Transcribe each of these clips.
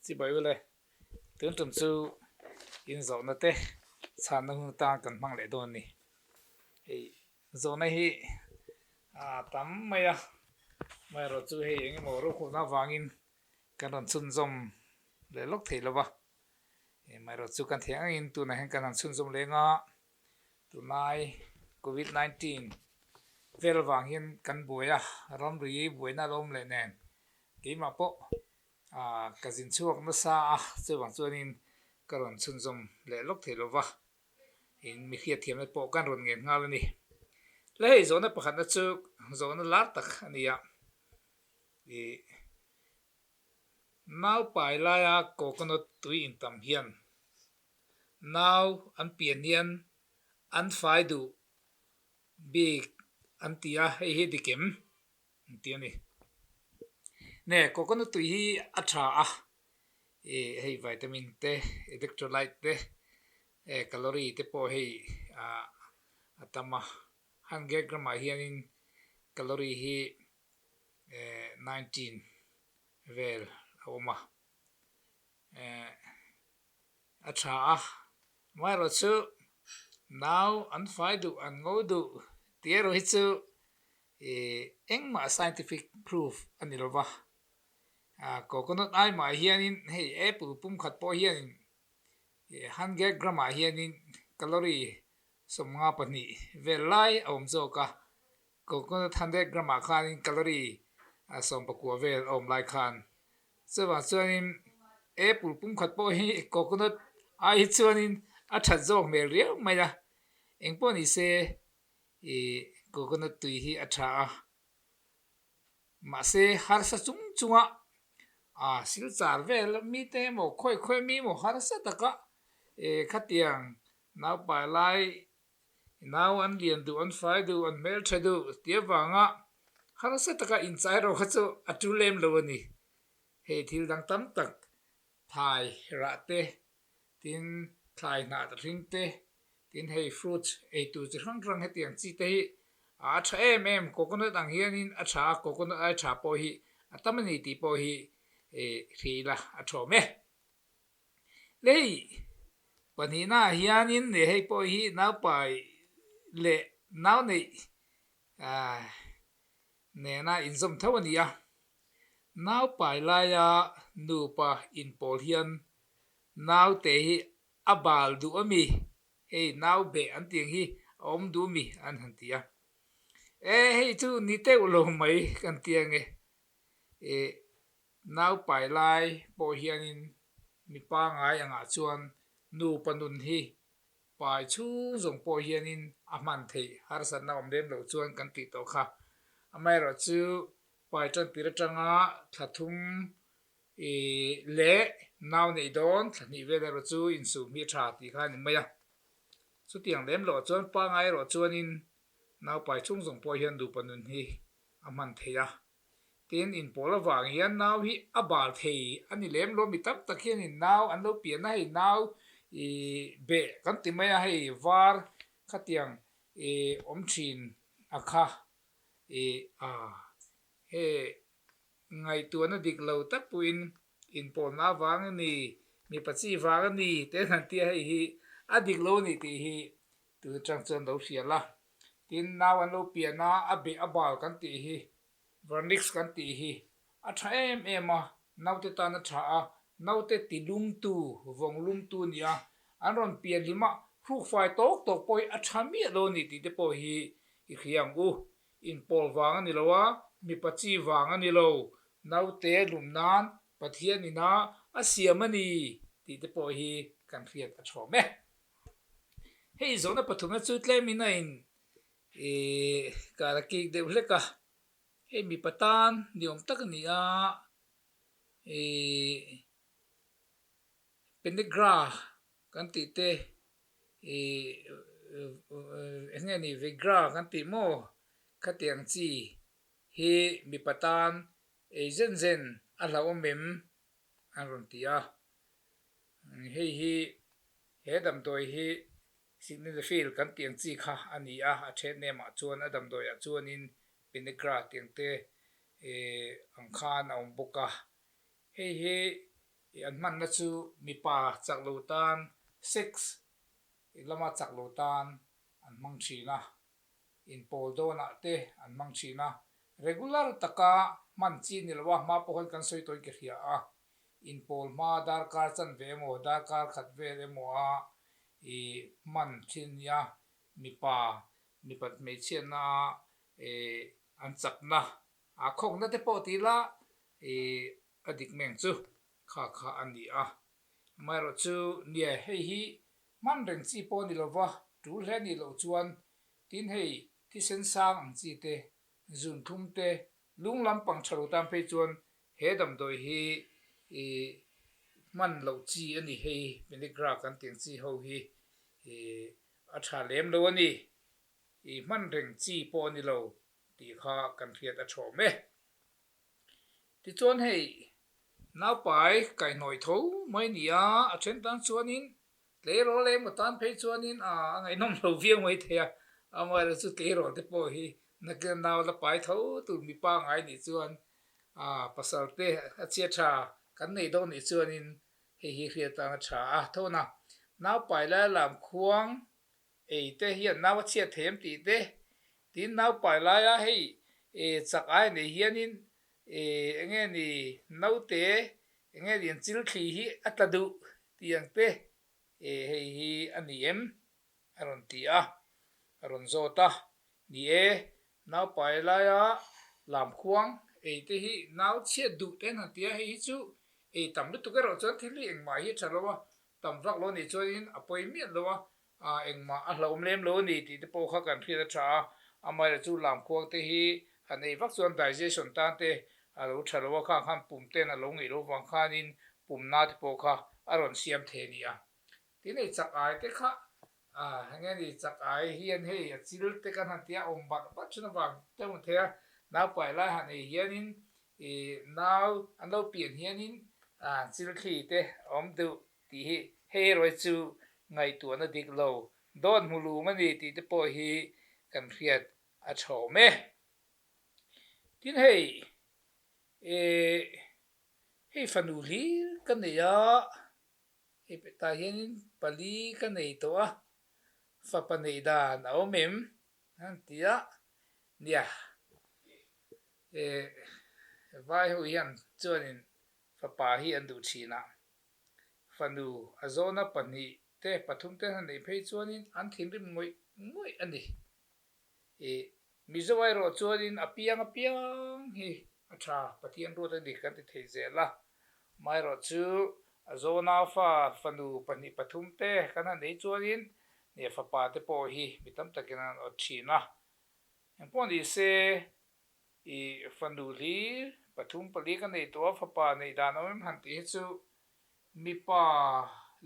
chỉ bởi vì là tướng trầm su in Zawhna te Chhanna hung ta kan mang le don ni hei Zawhna hi tam maya mai ro chu hei eng mo ro khu na avangin kan ron chun zom le lok thei lova mai ro chu kan thiang in tu na hen kan chun zom le nga tu nai covid-19 vel avangin kan buaya ram ri buina lawm le nen ke ma po kazin chuak na sa chuwang chuanin karon chun zom le lok thei lova in mi hrethiam po kan ron ngen ngal ani le hei Zawhna pakhat na chu Zawhna lar tak ania nau pai Laia coconut tui in tam hian nau an pian hian an fai du big an tia hei hi dikem tia ni ne coconut tui hi a tha hei vitamin te electrolyte te calorie te po hei atama 100 gram hianin calorie hi 19 vel oma a tha mai ro chu now an fai du an ngo du tia ro hi chu engma scientific proof ani lova coconut ai ma hianin hei apple pum khat po hianin 100 gram hianin calorie somnga pani velai om zoka coconut 100 gram khanin calorie som pakua vel om lai khan chuanin apple pum khat po hi coconut ai chuanin a that zawk mel riau mai la engpo ni se coconut tui hi a tha ma se har sa chung chunga sil char vel mi te mo khoi mi mo har sa taka khatiang nau pa lai nau an lian du an fai du an mel tha du tia wanga har sa taka in chai ro khachu atu lem lo ni hei thil dang tam tak thai ra te tin thai na ta ring te tin hei fruit tu chi rang hetiang chi te hi tha em coconut ang hianin a tha coconut ai tha po hi atamani ti po hi rila a thome lei panina hianin ne hei po hi nau pai le nau nei ne na inzom thawania nau pai Laia nu pa in pol hian nau te hi abal du ami hei nau be an tiang hi om du mi an han tia hei chu ni te ulo mai kan tiang nau pai lai po hianin mi pa ngai anga chuan nu panun hi pai chu zong po hianin Hman thei har san na om dem lo chuan kan ti to kha amai ro chu pai chan tira tanga thathum le nau nei don thani vela ro chu in su mi tha ti kha ni maya chu tiang lem lo chuan pa ngai ro chuanin nau pai chung zong po hian du panun hi Hman theia tin in pola wang hian nau hi abal thei ani lem lo mi tam tak hian in nau an lo pian na hei nau be kan ti maya hei var khatiang om thin akha he ngai tu na dik lo tak puin in pol na wang ni mi pachi wang ni te han tia hei hi adik lo ni ti hi tu chang chon lo hiala tin nau an lo pian na abe abal kan ti hi vernix kan ti hi a tha em naute ta na tha naute ti lum tu vong lum tu nia an ron pian lima hruk fai tok poi a tha mi lo ni ti te po hi i khiang u in pol wang ani lowa mi pachi wang ani lo naute lumnan pathian ina a siam ani ti te po hi kan riat a thome hei Zawhna pathum chu tlem ina in karaki de hleka hei mi patan niom tak ani penegra kan ti te nge ni vegra kan ti mo khatiang chi hi mi patan zen a lawm mem an ron tia hei hi he dam doi hi signal feel kan tiang chi kha ani a the ne ma chuan adam doi a chuanin penegra tiang te angkhan om boka hei an man na chu mi pa chak lo tan 6 lamah chak lo tan an mang thina in pol do na te an mang thina regular taka man chi ni lawa ma pohol kan soi toi ke hria a in pol ma dar kar chan ve mo dar kar khat ve le mo a man thin ya mi pa mi pat me chen na an chak na a khong na te po ti la adik meng chu kha an ni a mai ro chu nia hei hi man reng chi po ni lova tu hle ni lo chuan tin hei ti sen sang ang chi te zun thum te lung lam pang thalo tam pe chuan he dam doi hi man lo chi ani hei miligra kan tiang chi ho hi a tha lem lo ani man reng chi po ni lo ti kha kan thiat a thaw me ti chuan hei nau pai kai noi tho mai nia a then tan chuanin le ro le mo tan pe chuanin ngai nom lo viau mai thea a mai ra chu te ro te po hi na ke nau la pai tho tu mi pa ngai ni chuan pasal te a chia tha kan nei do ni chuanin hi hria ta tha a tho na nau pai la lam khuang te hian nau chia them ti te tin nau pai la ya hei chak ai nei hianin enge ni nau te enge lian chil thi hi atadu tiang te hei hi ani em aron ti a aron zota ni nau pai la ya lam khuang te hi nau chia du ten ha tia hei chu tam lu tu ka ro chan thili eng ma hi thalowa tam rak lo ni choin apoi mi lowa eng ma a hlom lem lo ni ti te po kha kan thria tha amai chu lam khuang te hi anei vak chuan digestion tan te alo thalowa kha khan pum ten alo ngei lo wang khanin pum na te po kha aron siam the ni a ti nei chak ai te kha nge ni chak ai hian hei chil te kan han tia om bat pat chuna wang te mo the nau pai lai han ei hianin nau an lo pian hianin chil thi te om du ti hi hei roi chu ngai tu na dik lo don hulu mani ti te po hi kan riat a thaw me tin hei hei fanu li kan nei a hei ta hianin pali kan nei to a fa pa nei dan a omem han tia nia vai ho hian chuanin fa pa hi an du thina fanu azona pani te pathum te han nei phei chuanin an thin rim ngoi ani mizowai ro chuanin apiang hi atha pathian ro te dik kan ti thei zela mai ro chu azona fa fanu pani pathum te kan nei chuanin ne fa pa te po hi mitam takin an o thina en pon di se fanu li pathum pali kan nei to fa pa nei dan om han ti chu mi pa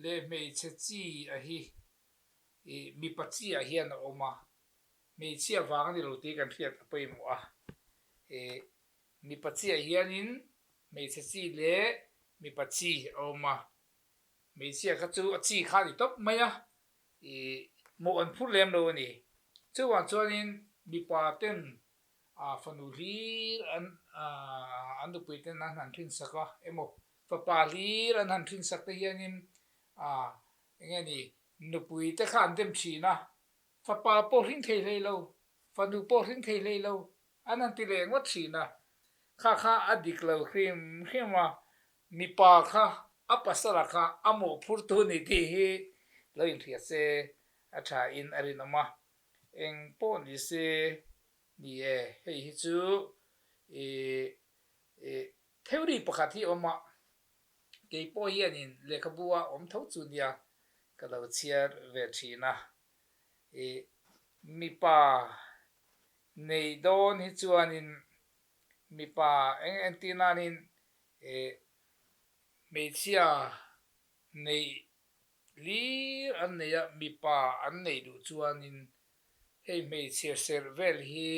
le mei che chi a hi mi pa chi a hian oma mei chi awang ni lo ti kan thiat apoi mo a mi pa chi a hianin mei che chi le mi pa chi oma mei chi kha chu a chi kha ni top mai a mo an phur lem lo ni chuan chuanin mi pa ten fanu li an du pui ten an han thin saka emo fa pa li an han thin sak te hianin enge ni nu pui te khan dem thina fa pa po hring thei lei lo fa nu po hring thei lei lo an an ti leng wat thina kha adik lo khrim wa mi pa kha apasara kha amo phur tu ni ti hi lo in thia se atha in arinama eng po ni se ni hei hi chu theory pakhat hi oma ke po hianin lekhabua om tho chu nia ka lo chiar ve thina mi pa nei don hi chuanin mi pa eng antinanin meichia nei li an nei mi pa an nei du chuanin hei meichia servel hi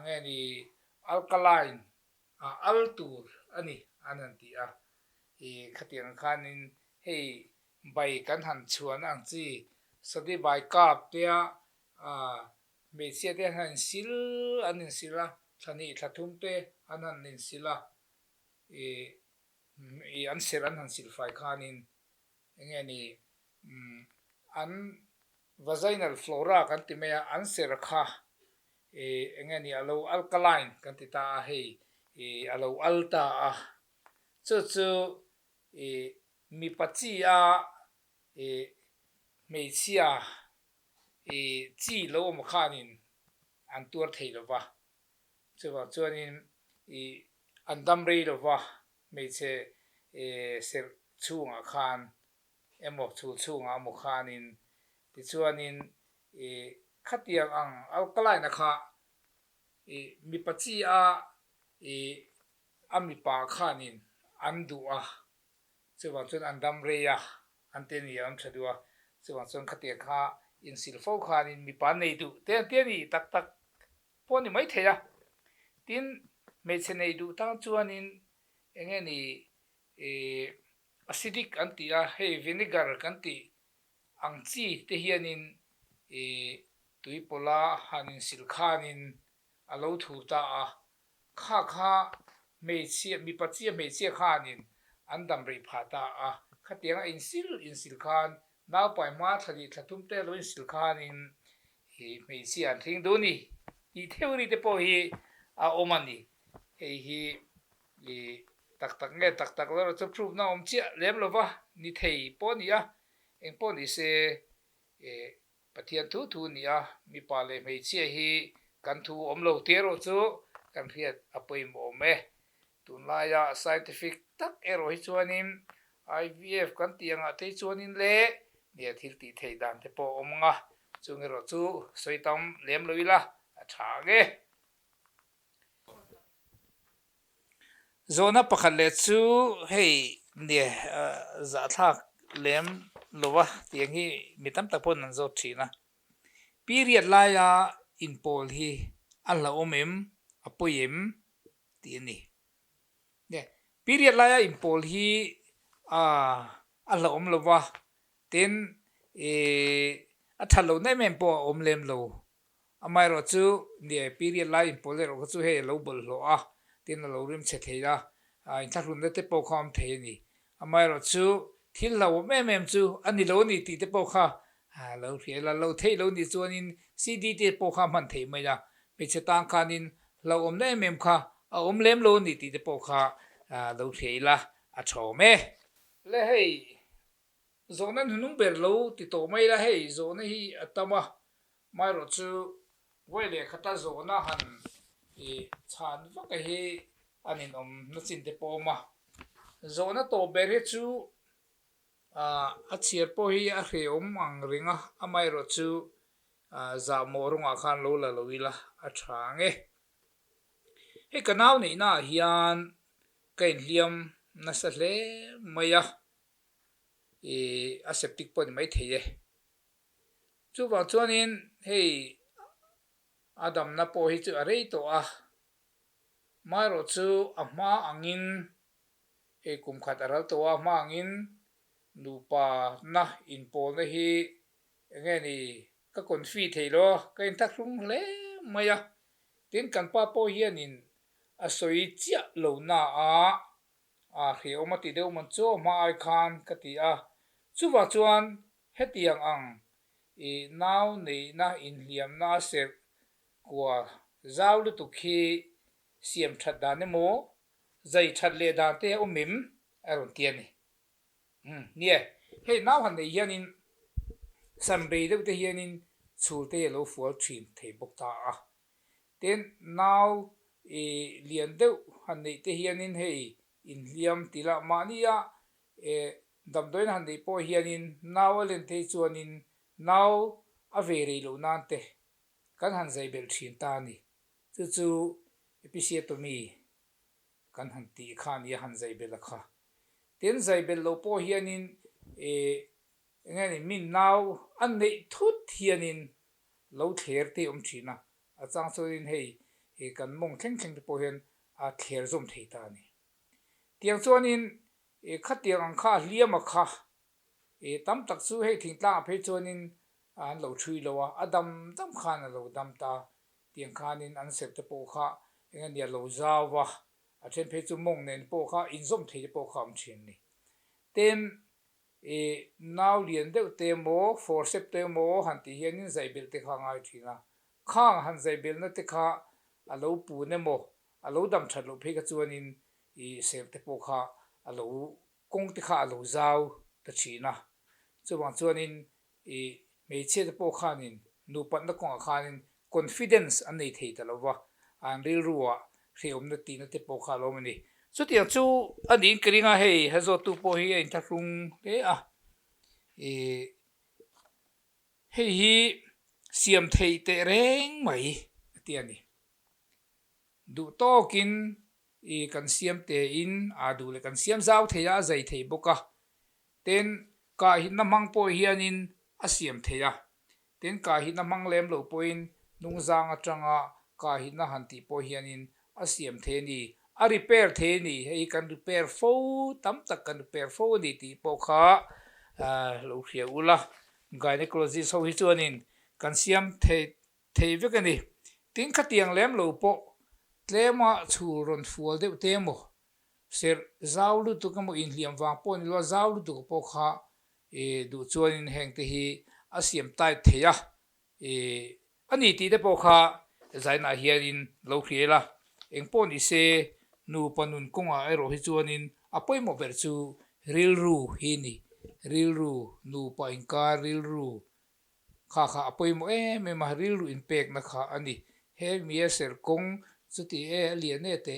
nge ni alkaline altur ani anan ti a khatiang khanin hei bai kan han chuan ang chi sadi bai kap tia meichia te han sil anin sila thani thathum te anan nin sila an ser an han silfai khanin engeni an vaginal flora kan ti mea an ser kha engeni alo alkaline kan ti ta hei alo alta a chu mi pachi a meichia chi lawm khanin an tur thei lova chuwa chuanin an dam rei lova meiche ser chunga khan emo chunga mo khanin ti chuanin khatiang ang alkaline kha mi pachi a ami pa khanin an du a chuwa chun an dam rei a an te ni an thadua chuwa chun khatiang kha in silfo khanin mi pa nei du te ni tak tak poni mai theya tin meiche nei du tang chuanin engeni acidic anti a hei vinegar kanti angchi te hianin tuipola hanin silkhanin alo thuta a kha meichia mi pachia meichia khanin andam rei phata a khatianga in sil khan naw pai ma thali thathum te lo in sil khanin meichia thing do ni I theory te po hi a omani hi tak nge tak lo chu proof na om chia lem lova ni thei po ni a eng po ni se pathian thu ni a mi pa le mei chia hi kan thu om lo te ro chu kan riat apoi mo me tun laia scientific tak ero hi chuanin IVF kan tianga te chuanin le ne thil ti thei dan te po om nga chung ero chu soitam lem loila a tha nge Zawhna pakhat le chu hei ne za thak lem lova tiang hi mitam tak pon an zo thina period laia in pol hi an la omem apoyem ti ni ne period laia in pol hi a la om lova ten a thalo nei mem po om lem lo amai ro chu ne period lai in pol ro chu hei lo bol lo a tin lo rim che theira inthlahrung te po kham thei ni amai ro chu thil lo mem chu ani lo ni ti te po kha lo hriela lo thei lo ni chuanin cd te po kha man thei mai ya pe che tang khanin lo om nei mem kha a om lem lo ni ti te po kha lo hriela a tho me le hei Zawhna hunung ber lo ti to mai la hei Zawhna hi atama mai ro chu voi le khata Zawhna han chhan vaka hi anin om na chin te po ma Zawhna to ber he chu a chiar po hi a hre om ang ringa amai ro chu za morunga khan lo la loila a thange he kanaw nei na hian kain hliam na sa hle maya aseptic po ni mai thei chu wa chuanin hei adam na po hi chu arei to a mai ro chu a hma angin kum khat aral to a hma angin nupa na in pol na hi nge ni ka konfi thei lo ka inthlahrung hle maya tin kan pa po hianin a soi chia lo na a hre oma ti deuh man chu ma ai khan ka ti a chuwa chuan hetiang ang naw nei na in hliam na ser kwa zau lu tu khi siam that dan emo zai that le dan te omim aron tian ni nie hei naw han nei hianin sanrei deuh te hianin chhul te lo fual thin thei bok ta a ten naw lian deuh han nei te hianin hei in hliam tila mania damdoin han nei po hianin naw len te chuanin naw a ve rei lo nan te kan han zai bel thin ta ni chu episiotomy kan han ti khan ya han zai bel kha ten zai bel lo po hianin ngani min naw an nei thut hianin lo thler te thina a chang chuin hei kan mong thleng te po hian a thler zum thei ta ni tiang chuanin khatiang ang kha hliam a kha tam tak chu hei thingtlang a phei chuanin an lo thui lo a adam tam khan a lo dam ta tiang khanin an sep te po kha engania lo zawa a chen phe chu mong nen po kha inzom thei te po kham thin ni ten now lian deuh te mo forceps te mo han ti hianin zaibil te kha ngai thina khang han zaibil na te kha alo pu ne mo alo dam that lo phe ka chuanin sem te po kha alo kong te kha alo zau ta thina chuwang chuanin meiche te po khanin nu pat na kong khanin confidence an nei thei ta lova an ril ruwa hreom na ti na te po kha lo mani chu tiang chu ani kringa hei hazo tu po hi inthlahrung te a hei hi siam thei te reng mai tiani du tokin kan siam te in a du le kan siam zau theia zai thei boka ten ka hi namang po hianin a siam theia ten ka hi namang lem lo poin nung zang atanga ka hi na hanti po hianin a siam the ni a repair the ni hei kan repair fo tam tak kan repair fo ni ti po kha lo hria ula gynecologist ho hi chuanin kan siam thei vekani tin khatiang lem lo po tlema chhur ron fual deuh te mo ser zawlu tu ka mo in hliam wang po ni lo zawlu tu po kha du chuanin heng te hi a siam tai theia ani ti te po kha zaina hianin lo hriela engpo ni se nu panun konga ero hi chuanin apoi mo ber chu rilru hi ni rilru nu pa inka rilru kha apoi mo me ma rilru in pek na kha ani he mi ser kong chuti lian te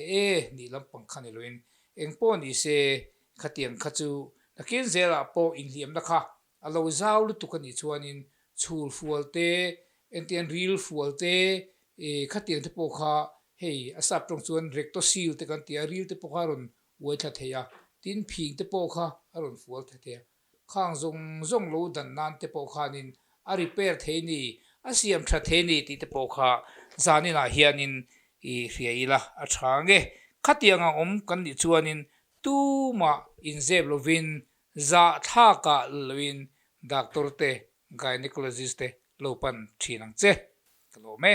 ni lampang khani loin engpo ni se khatiang khachu nakin zela po in liam na kha alo zawlu tu ka ni chuanin chhul fual te entian ril fual te khatiang te po kha hei asap tong chuan recto seal te kan tia ril te po kha ron wai tha theya tin phing te po kha aron fual tha the khang zong lo dan nan te po kha nin a repair the ni a siam tha the ni ti te po kha zanina hianin hriaila a chhange khatianga kan ni chuanin tu ma inzeb lovin za tha ka lovin doctor te gynecologist te lopan thinang che lo me